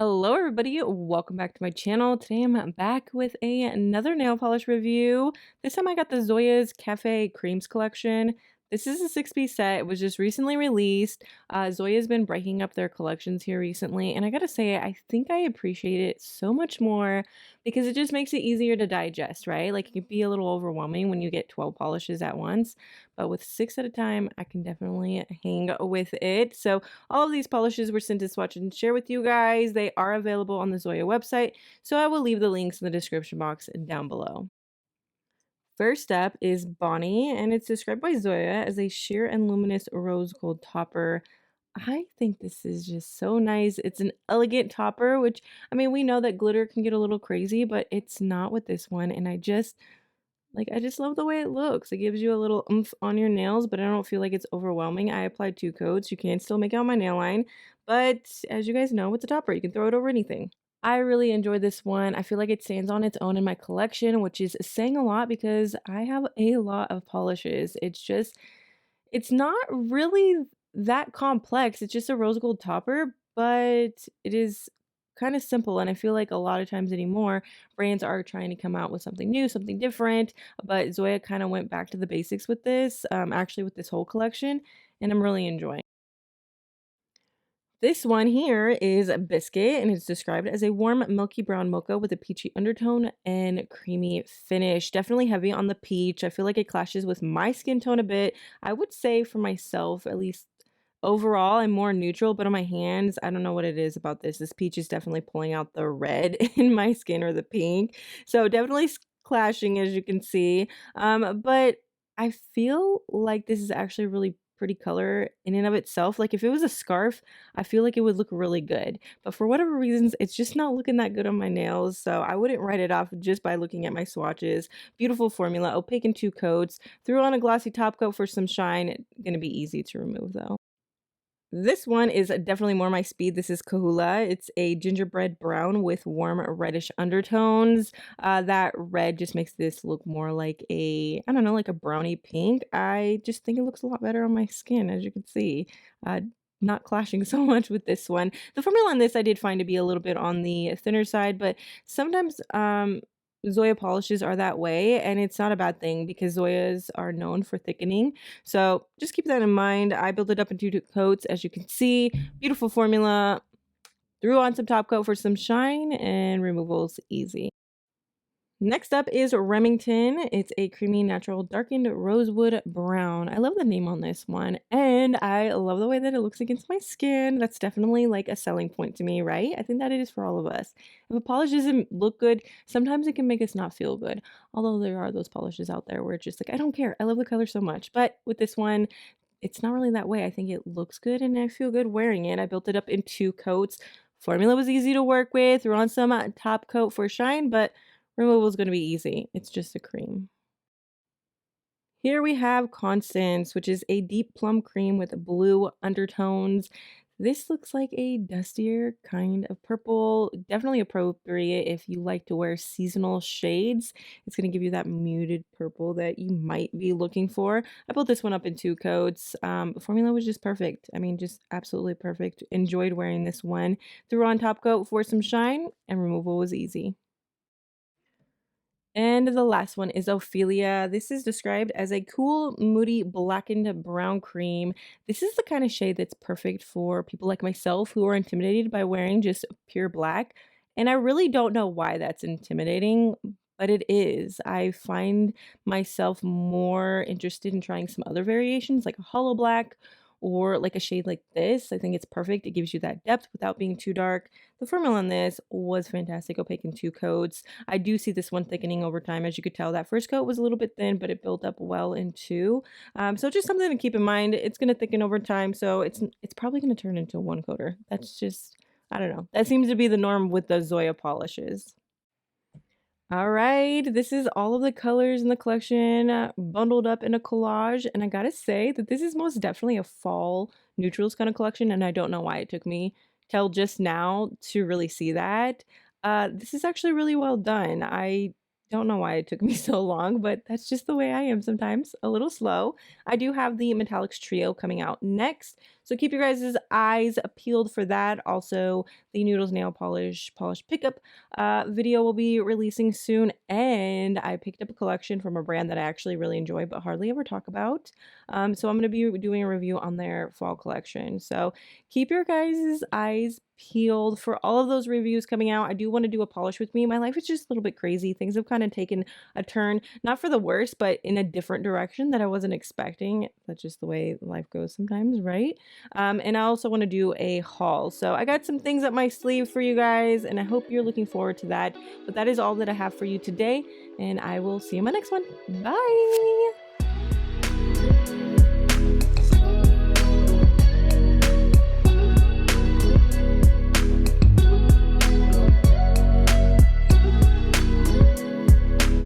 Hello everybody, welcome back to my channel. Today I'm back with another nail polish review. This time I got the ZOYA'S Cafe Creams collection. This is a 6-piece set. It was just recently released. ZOYA'S been breaking up their collections here recently, and I gotta say, I think I appreciate it so much more because it just makes it easier to digest, right? Like it can be a little overwhelming when you get 12 polishes at once, but with 6 at a time, I can definitely hang with it. So all of these polishes were sent to swatch and share with you guys. They are available on the Zoya website, so I will leave the links in the description box down below. First up is Bonnie, and it's described by Zoya as a sheer and luminous rose gold topper. I think this is just so nice. It's an elegant topper, which, I mean, we know that glitter can get a little crazy, but it's not with this one. And I just love the way it looks. It gives you a little oomph on your nails, but I don't feel like it's overwhelming. I applied 2 coats. You can still make out my nail line, but as you guys know, it's a topper. You can throw it over anything. I really enjoyed this one. I feel like it stands on its own in my collection, which is saying a lot because I have a lot of polishes. It's not really that complex. It's just a rose gold topper, but it is kind of simple. And I feel like a lot of times anymore, brands are trying to come out with something new, something different. But Zoya kind of went back to the basics with this, actually, with this whole collection, and I'm really enjoying. This one here is Biscuit, and it's described as a warm, milky brown mocha with a peachy undertone and creamy finish. Definitely heavy on the peach. I feel like it clashes with my skin tone a bit. I would say for myself, at least overall, I'm more neutral, but on my hands, I don't know what it is about this. This peach is definitely pulling out the red in my skin or the pink. So definitely clashing, as you can see. But I feel like this is actually really pretty color in and of itself. Like if it was a scarf, I feel like it would look really good. But for whatever reasons, it's just not looking that good on my nails. So I wouldn't write it off just by looking at my swatches. Beautiful formula, opaque in 2 coats. Threw on a glossy top coat for some shine. Gonna be easy to remove though. This one is definitely more my speed. This is Kahula. It's a gingerbread brown with warm reddish undertones. That red just makes this look more like I don't know, like a brownie pink. I just think it looks a lot better on my skin, as you can see. Uh, not clashing so much with this one. The formula on this I did find to be a little bit on the thinner side, but sometimes Zoya polishes are that way, and it's not a bad thing because Zoyas are known for thickening. So just keep that in mind. I built it up into 2 coats, as you can see. Beautiful formula. Threw on some top coat for some shine, and removal's easy. Next up is Remington. It's a creamy natural darkened rosewood brown. I love the name on this one, and I love the way that it looks against my skin. That's definitely like a selling point to me, right? I think that it is for all of us. If a polish doesn't look good, sometimes it can make us not feel good. Although there are those polishes out there where it's just like, I don't care. I love the color so much. But with this one, it's not really that way. I think it looks good and I feel good wearing it. I built it up in 2 coats. Formula was easy to work with. Threw on some top coat for shine, but removal is going to be easy. It's just a cream. Here we have Constance, which is a deep plum cream with blue undertones. This looks like a dustier kind of purple. Definitely appropriate if you like to wear seasonal shades. It's going to give you that muted purple that you might be looking for. I built this one up in 2 coats. Formula was just perfect. I mean, just absolutely perfect. Enjoyed wearing this one. Threw on top coat for some shine, and removal was easy. And the last one is Ophelia. This is described as a cool, moody, blackened brown cream. This is the kind of shade that's perfect for people like myself who are intimidated by wearing just pure black. And I really don't know why that's intimidating, but it is. I find myself more interested in trying some other variations like a hollow black or like a shade like this. I think it's perfect. It gives you that depth without being too dark. The formula on this was fantastic, opaque in 2 coats. I do see this one thickening over time. As you could tell, that first coat was a little bit thin, but it built up well in 2. So just something to keep in mind. It's going to thicken over time, so it's probably going to turn into a 1-coater. That's just, I don't know. That seems to be the norm with the Zoya polishes. All right, this is all of the colors in the collection bundled up in a collage, and I gotta say that this is most definitely a fall neutrals kind of collection, and I don't know why it took me till just now to really see that. This is actually really well done. I don't know why it took me so long, but that's just the way I am sometimes, a little slow. I do have the Metallics Trio coming out next, So keep your guys' eyes peeled for that. Also, the Noodles nail polish pickup video will be releasing soon, and I picked up a collection from a brand that I actually really enjoy but hardly ever talk about. So I'm going to be doing a review on their fall collection. So keep your guys' eyes peeled for all of those reviews coming out. I do want to do a polish with me. My life is just a little bit crazy. Things have kind of taken a turn, not for the worse, but in a different direction that I wasn't expecting. That's just the way life goes sometimes, right? And I also want to do a haul. So I got some things up my sleeve for you guys, and I hope you're looking forward to that. But that is all that I have for you today, and I will see you in my next one. Bye!